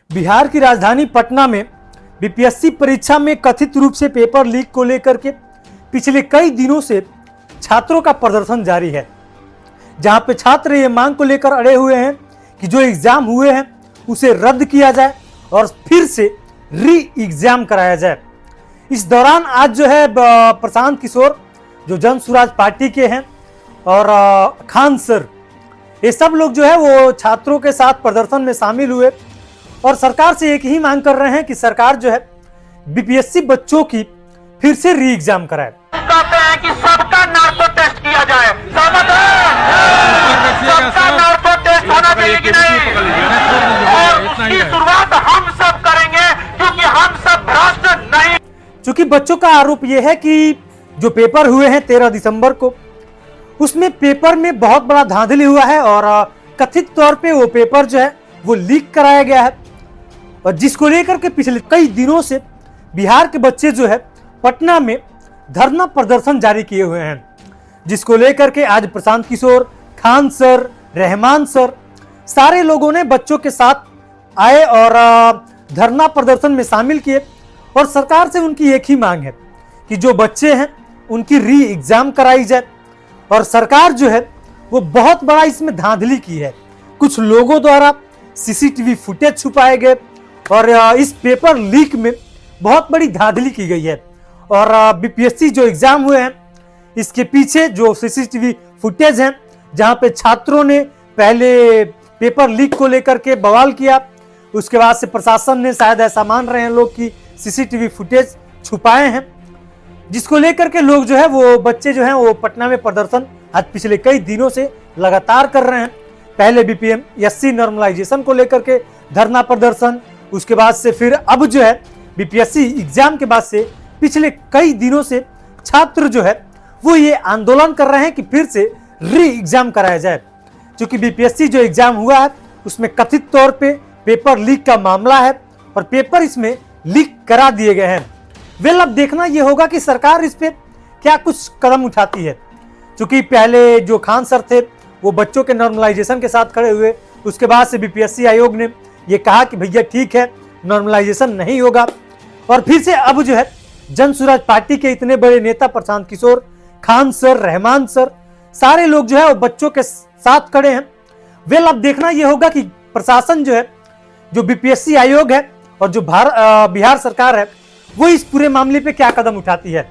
बिहार की राजधानी पटना में बीपीएससी परीक्षा में कथित रूप से पेपर लीक को लेकर के पिछले कई दिनों से छात्रों का प्रदर्शन जारी है, जहां पे छात्र ये मांग को लेकर अड़े हुए हैं कि जो एग्जाम हुए हैं उसे रद्द किया जाए और फिर से री एग्जाम कराया जाए। इस दौरान आज जो है प्रशांत किशोर जो जन स्वराज पार्टी के हैं और खान सर, ये सब लोग जो है वो छात्रों के साथ प्रदर्शन में शामिल हुए और सरकार से एक ही मांग कर रहे हैं कि सरकार जो है बीपीएससी बच्चों की फिर से री एग्जाम कराए। कहते हैं कि सबका नार्को टेस्ट किया जाए, सबका नार्को टेस्ट होना चाहिए कि नहीं, और उसकी शुरुआत हम सब करेंगे क्योंकि हम सब भ्रष्ट नहीं। चूंकि बच्चों का आरोप यह है कि जो पेपर हुए हैं 13 दिसंबर को, उसमें पेपर में बहुत बड़ा धांधली हुआ है और कथित तौर पे वो पेपर जो है वो लीक कराया गया है, और जिसको लेकर के पिछले कई दिनों से बिहार के बच्चे जो है पटना में धरना प्रदर्शन जारी किए हुए हैं, जिसको लेकर के आज प्रशांत किशोर, खान सर, रहमान सर, सारे लोगों ने बच्चों के साथ आए और धरना प्रदर्शन में शामिल किए और सरकार से उनकी एक ही मांग है कि जो बच्चे हैं उनकी री एग्जाम कराई जाए। और सरकार जो है वो बहुत बड़ा इसमें धांधली की है, कुछ लोगों द्वारा सीसीटीवी फुटेज छुपाए गए और इस पेपर लीक में बहुत बड़ी धांधली की गई है। और बीपीएससी जो एग्जाम हुए हैं इसके पीछे जो सीसीटीवी फुटेज हैं, जहां पे छात्रों ने पहले पेपर लीक को लेकर के बवाल किया, उसके बाद से प्रशासन ने शायद ऐसा मान रहे हैं लोग कि सीसीटीवी फुटेज छुपाए हैं, जिसको लेकर के लोग जो है वो बच्चे जो हैं वो पटना में प्रदर्शन आज पिछले कई दिनों से लगातार कर रहे हैं। पहले बीपीएससी नॉर्मलाइजेशन को लेकर के धरना प्रदर्शन, उसके बाद से फिर अब जो है बीपीएससी एग्जाम के बाद से पिछले कई दिनों से छात्र जो है वो ये आंदोलन कर रहे हैं कि फिर से री एग्जाम कराया जाए। क्योंकि बीपीएससी जो एग्जाम हुआ है उसमें कथित तौर पे पेपर लीक का मामला है और पेपर इसमें लीक करा दिए गए हैं। वेल, अब देखना यह होगा कि सरकार इस पे क्या कुछ कदम उठाती है। क्योंकि पहले जो खान सर थे वो बच्चों के नॉर्मलाइजेशन के साथ खड़े हुए, उसके बाद से बीपीएससी आयोग ने ये कहा कि भैया ठीक है नॉर्मलाइजेशन नहीं होगा, और फिर से अब जो है जन स्वराज पार्टी के इतने बड़े नेता प्रशांत किशोर, खान सर, रहमान सर, सारे लोग जो है वो बच्चों के साथ खड़े हैं। वेल, अब देखना यह होगा कि प्रशासन जो है, जो बीपीएससी आयोग है और जो बिहार सरकार है, वो इस पूरे मामले पे क्या कदम उठाती है।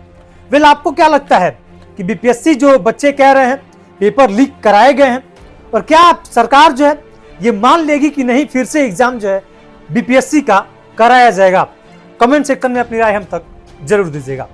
वेल, आपको क्या लगता है कि बीपीएससी जो बच्चे कह रहे हैं पेपर लीक कराए गए हैं, और क्या सरकार जो है ये मान लेगी कि नहीं फिर से एग्जाम जो है बीपीएससी का कराया जाएगा? कमेंट सेक्शन में अपनी राय हम तक जरूर दीजिएगा।